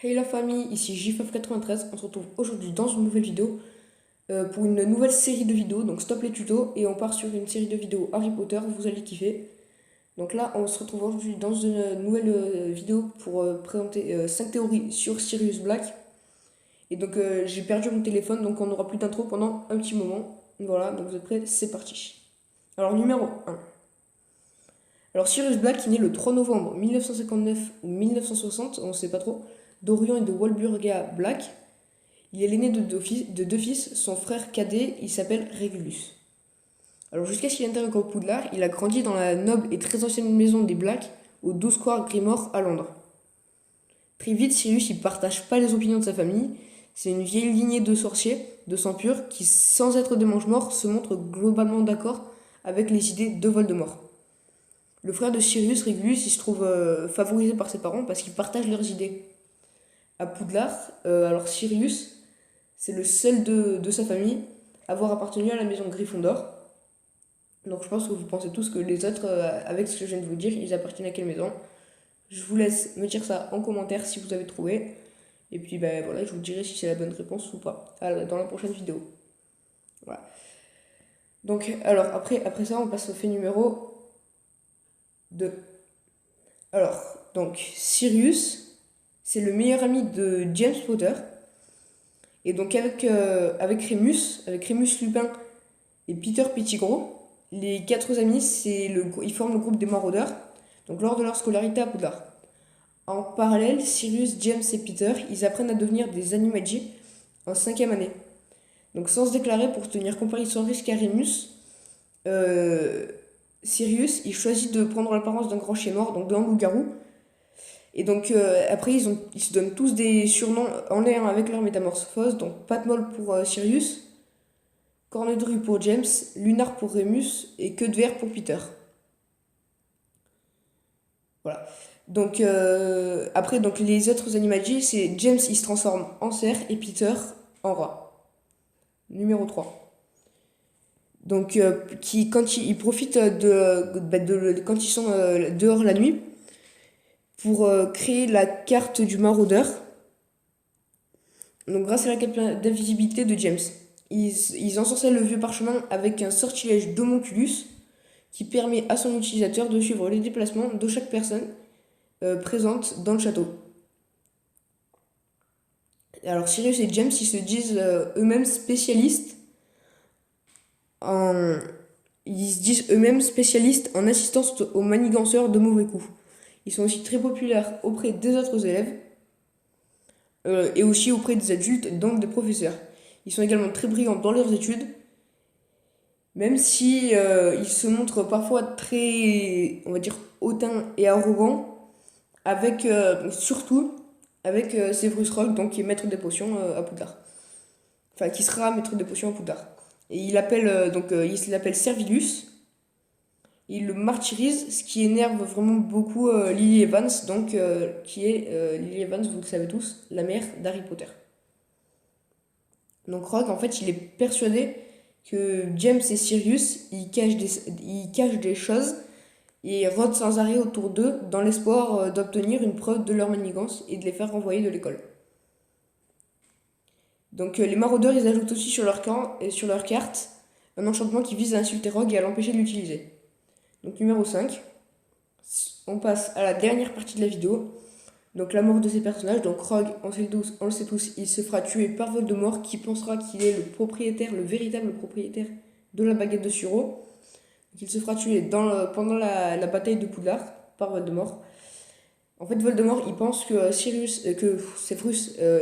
Hey la famille, ici JFF93, on se retrouve aujourd'hui dans une nouvelle vidéo pour une nouvelle série de vidéos, donc stop les tutos et on part sur une série de vidéos Harry Potter, vous allez kiffer. Donc là on se retrouve aujourd'hui dans une nouvelle vidéo pour présenter 5 théories sur Sirius Black. Et donc j'ai perdu mon téléphone donc on n'aura plus d'intro pendant un petit moment. Voilà, donc vous êtes prêts, c'est parti. Alors numéro 1. Alors Sirius Black, il est né le 3 novembre 1959 ou 1960, on ne sait pas trop, d'Orion et de Walburga Black. Il est l'aîné de deux fils, son frère cadet, il s'appelle Régulus. Alors jusqu'à ce qu'il intègre au Poudlard, il a grandi dans la noble et très ancienne maison des Blacks, au 12 Square Grimore à Londres. Très vite, Sirius il partage pas les opinions de sa famille. C'est une vieille lignée de sorciers, de sang pur, qui, sans être des mange-morts, se montre globalement d'accord avec les idées de Voldemort. Le frère de Sirius, Régulus, il se trouve favorisé par ses parents parce qu'ils partagent leurs idées. À Poudlard, alors Sirius, c'est le seul de sa famille à avoir appartenu à la maison Gryffondor. Donc je pense que vous pensez tous que les autres, avec ce que je viens de vous dire, ils appartiennent à quelle maison. Je vous laisse me dire ça en commentaire si vous avez trouvé. Et puis ben voilà, je vous dirai si c'est la bonne réponse ou pas dans la prochaine vidéo. Voilà. Donc alors après ça, on passe au fait numéro 2. Alors, donc Sirius, c'est le meilleur ami de James Potter. Et donc avec Rémus Lupin et Peter Pettigrew, les quatre amis, ils forment le groupe des Maraudeurs, donc lors de leur scolarité à Poudlard. En parallèle, Sirius, James et Peter, ils apprennent à devenir des Animagi en 5e année. Donc sans se déclarer pour tenir compagnie sans risque à Rémus, euh, Sirius, il choisit de prendre l'apparence d'un grand chien noir, donc d'un loup-garou. Et donc après, ils se donnent tous des surnoms en lien avec leur métamorphose, donc Patmol pour Sirius, Corne de rue pour James, Lunar pour Rémus et Queue de verre pour Peter. Voilà. Donc après, donc les autres animagi, c'est James, il se transforme en cerf et Peter en rat. Numéro 3. Donc quand ils profitent quand ils sont dehors la nuit pour créer la carte du maraudeur. Donc grâce à la carte d'invisibilité de James, ils ensorcellent le vieux parchemin avec un sortilège d'homonculus qui permet à son utilisateur de suivre les déplacements de chaque personne présente dans le château. Alors Sirius et James, ils se disent eux-mêmes spécialistes en... Ils se disent eux-mêmes spécialistes en assistance aux maniganceurs de mauvais coups. Ils sont aussi très populaires auprès des autres élèves et aussi auprès des adultes, donc des professeurs. Ils sont également très brillants dans leurs études, même si ils se montrent parfois très, on va dire, hautains et arrogants, avec surtout avec Severus Rogue, donc qui est maître des potions à Poudlard. Enfin, qui sera maître des potions à Poudlard. Et il l'appelle Servilus. Il le martyrise, ce qui énerve vraiment beaucoup Lily Evans, donc qui est Lily Evans, vous le savez tous, la mère d'Harry Potter. Donc Rogue, en fait, il est persuadé que James et Sirius, ils cachent des choses et rôdent sans arrêt autour d'eux dans l'espoir d'obtenir une preuve de leur manigance et de les faire renvoyer de l'école. Donc les maraudeurs, ils ajoutent aussi sur leur camp et sur leur carte un enchantement qui vise à insulter Rogue et à l'empêcher de l'utiliser. Donc numéro 5, on passe à la dernière partie de la vidéo. Donc la mort de ces personnages, donc Rogue, on le sait tous, il se fera tuer par Voldemort qui pensera qu'il est le véritable propriétaire de la baguette de Suro. Il se fera tuer pendant la bataille de Poudlard par Voldemort. En fait, Voldemort, il pense que Severus,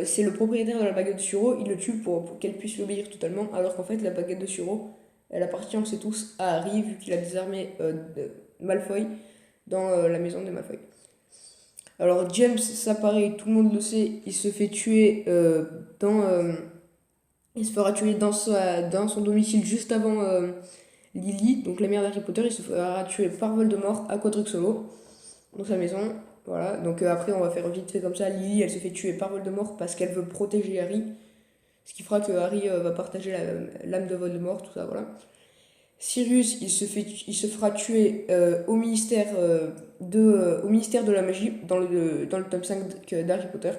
c'est le propriétaire de la baguette de Suro. Il le tue pour qu'elle puisse l'obéir totalement, alors qu'en fait, la baguette de Suro, elle appartient, on sait tous, à Harry, vu qu'il a désarmé Malfoy dans la maison des Malfoy. Alors James, ça pareil, tout le monde le sait, il se fait tuer il se fera tuer dans son domicile juste avant Lily, donc la mère d'Harry Potter. Il se fera tuer par Voldemort à Quadrix Hollow, dans sa maison. Voilà, donc après on va faire vite fait comme ça. Lily, elle se fait tuer par Voldemort parce qu'elle veut protéger Harry, ce qui fera que Harry va partager l'âme de Voldemort, tout ça, voilà. Sirius, il se fera tuer au ministère de la magie dans le tome 5 d'Harry Potter.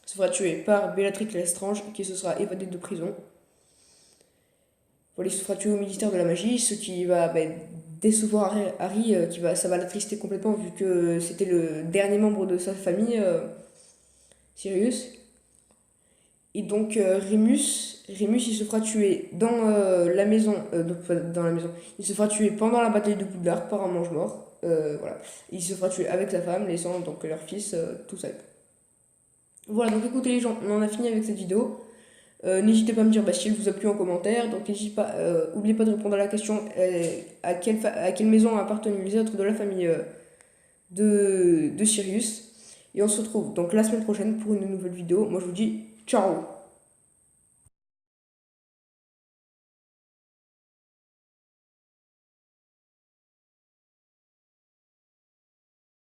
se fera tuer par Bellatrix Lestrange, qui se sera évadée de prison. Voilà, il se fera tuer au ministère de la magie, ce qui va décevoir Harry, ça va l'attrister complètement vu que c'était le dernier membre de sa famille, Sirius. Et donc Rémus, il se fera tuer dans la maison, dans la maison. Il se fera tuer pendant la bataille de Poudlard par un mange-mort. Voilà. Il se fera tuer avec sa femme, laissant donc leur fils tout seul. Voilà, donc écoutez les gens, on en a fini avec cette vidéo. N'hésitez pas à me dire si elle vous a plu en commentaire. Donc n'hésitez pas, n'oubliez pas de répondre à la question à quelle maison appartenaient les autres de la famille de Sirius. Et on se retrouve donc la semaine prochaine pour une nouvelle vidéo. Moi je vous dis ciao.